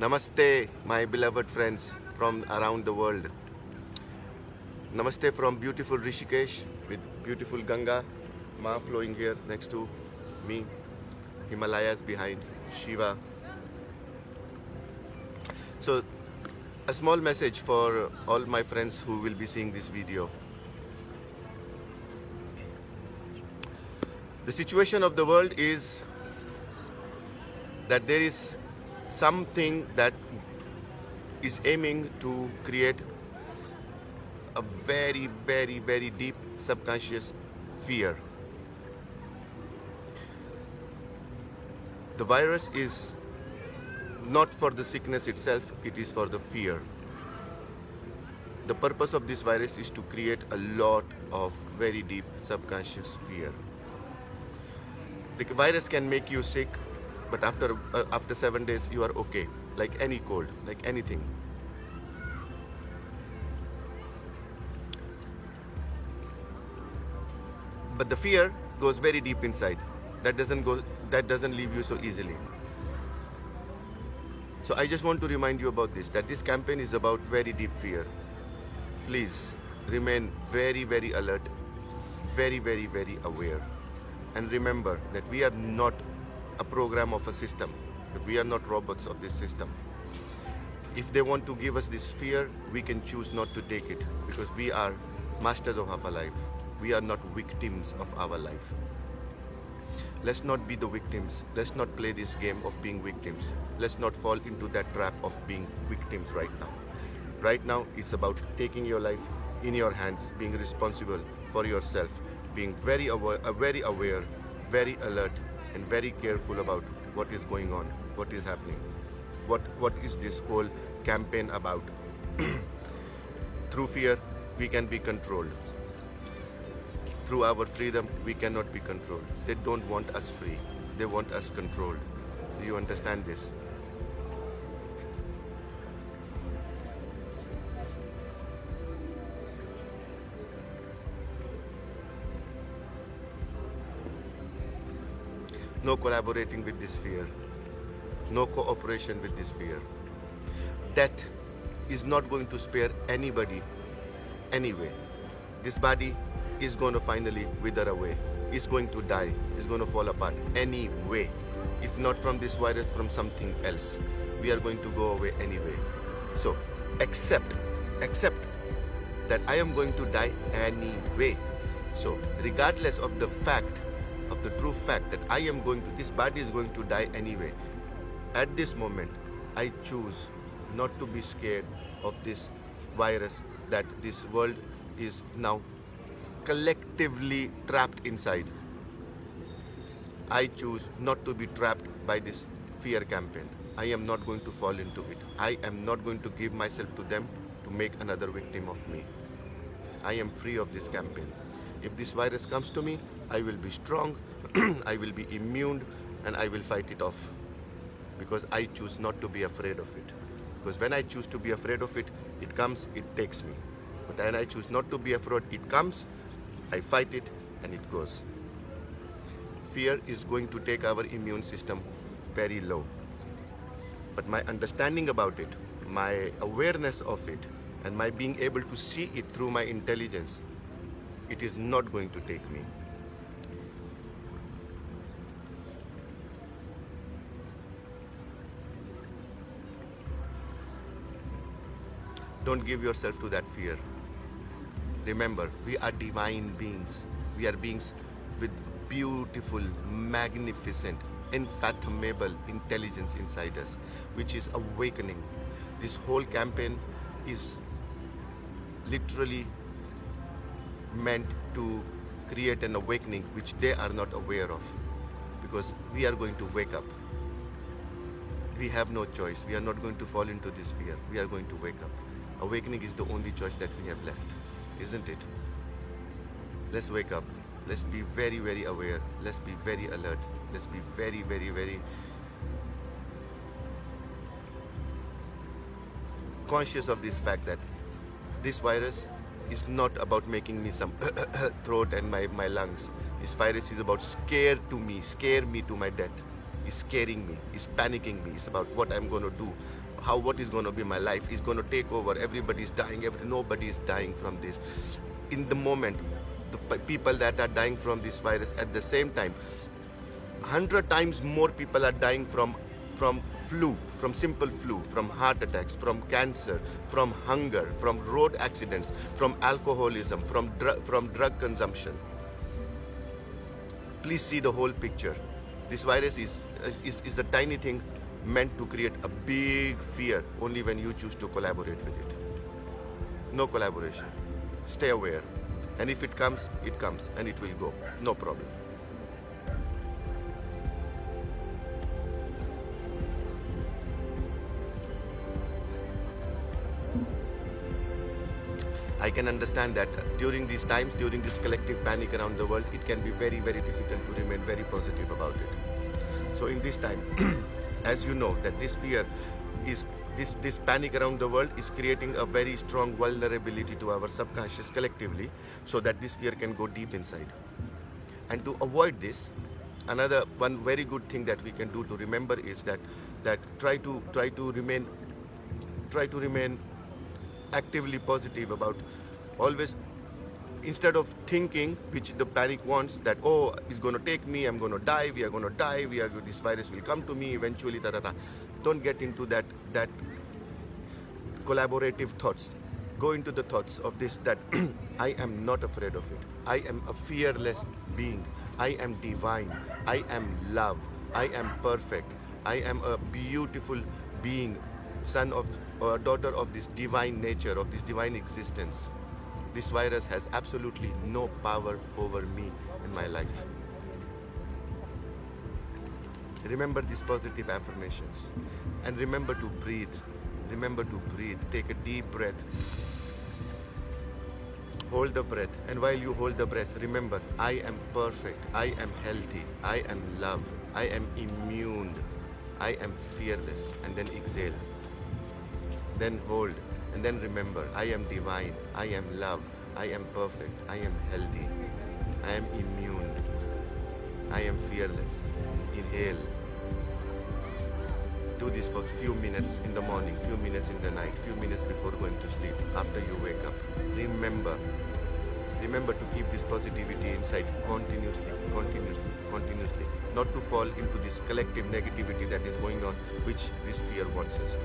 Namaste, my beloved friends from around the world. Namaste from beautiful Rishikesh with beautiful Ganga, Ma flowing here next to me, Himalayas behind, Shiva. So, a small message for all my friends who will be seeing this video. The situation of the world is that there is something that is aiming to create a very, very, very deep subconscious fear. The virus is not for the sickness itself, it is for the fear. The purpose of this virus is to create a lot of very deep subconscious fear. The virus can make you sick, but after 7 days you are okay, like any cold, like anything. But the fear goes very deep inside. That doesn't leave you so easily. So I just want to remind you about this, that this campaign is about very deep fear. Please remain very, very alert, very, very, very aware. And remember that we are not a program of a system. We are not robots of this system. If they want to give us this fear, we can choose not to take it, because we are masters of our life. We are not victims of our life. Let's not be the victims. Let's not play this game of being victims. Let's not fall into that trap of being victims right now. Right now, it's about taking your life in your hands, being responsible for yourself, being very aware, very alert, and very careful about what is going on, what is happening, what is this whole campaign about. Through fear, we can be controlled. Through our freedom, we cannot be controlled. They don't want us free. They want us controlled. Do you understand this? No collaborating with this fear. No cooperation with this fear. Death is not going to spare anybody anyway. This body is going to finally wither away. It's going to die. It's going to fall apart anyway. If not from this virus, from something else. We are going to go away anyway. So accept that I am going to die anyway. So regardless of the fact, of the true fact that this body is going to die anyway, at this moment, I choose not to be scared of this virus that this world is now collectively trapped inside. I choose not to be trapped by this fear campaign. I am not going to fall into it. I am not going to give myself to them to make another victim of me. I am free of this campaign. If this virus comes to me, I will be strong, I will be immune, and I will fight it off. Because I choose not to be afraid of it. Because when I choose to be afraid of it, it comes, it takes me. But when I choose not to be afraid, it comes, I fight it, and it goes. Fear is going to take our immune system very low. But my understanding about it, my awareness of it, and my being able to see it through my intelligence, it is not going to take me. Don't give yourself to that fear. Remember, we are divine beings. We are beings with beautiful, magnificent, unfathomable intelligence inside us, which is awakening. This whole campaign is literally meant to create an awakening which they are not aware of, because we are going to wake up. We have no choice. We are not going to fall into this fear. We are going to wake up. Awakening is the only choice that we have left, isn't it? Let's wake up. Let's be very, very aware. Let's be very alert. Let's be very, very, very conscious of this fact that this virus is not about making me some throat and my lungs. This virus is about scare me to my death. It's scaring me, it's panicking me, it's about what I'm going to do how what is going to be my life is going to take over. Everybody's dying. Nobody is dying from this. In the moment, the people that are dying from this virus, at the same time, 100 times more people are dying from flu, from simple flu, from heart attacks, from cancer, from hunger, from road accidents, from alcoholism, from drug consumption. Please see the whole picture. This virus is a tiny thing meant to create a big fear only when you choose to collaborate with it. No collaboration. Stay aware. And if it comes, and it will go. No problem. I can understand that during these times, during this collective panic around the world, it can be very, very difficult to remain very positive about it. So in this time, as you know, that this fear is, this panic around the world is creating a very strong vulnerability to our subconscious collectively, so that this fear can go deep inside. And to avoid this, another one very good thing that we can do to remember is that try to remain actively positive about, always, instead of thinking, which the panic wants, that, oh, it's going to take me, I'm going to die, we are going to die, this virus will come to me eventually, don't get into that collaborative thoughts. Go into the thoughts of this, that I am not afraid of it. I am a fearless being. I am divine. I am love. I am perfect. I am a beautiful being, son of or daughter of this divine nature, of this divine existence. This virus has absolutely no power over me and my life. Remember these positive affirmations, and remember to breathe. Remember to breathe. Take a deep breath. Hold the breath, and while you hold the breath, remember, I am perfect. I am healthy. I am love. I am immune. I am fearless. And then exhale. Then hold, and then remember, I am divine, I am love, I am perfect, I am healthy, I am immune, I am fearless. Inhale. Do this for a few minutes in the morning, few minutes in the night, few minutes before going to sleep, after you wake up. Remember to keep this positivity inside continuously, not to fall into this collective negativity that is going on, which this fear wants us to.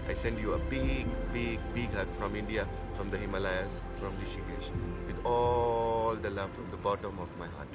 I send you a big, big, big hug from India, from the Himalayas, from Rishikesh, with all the love from the bottom of my heart.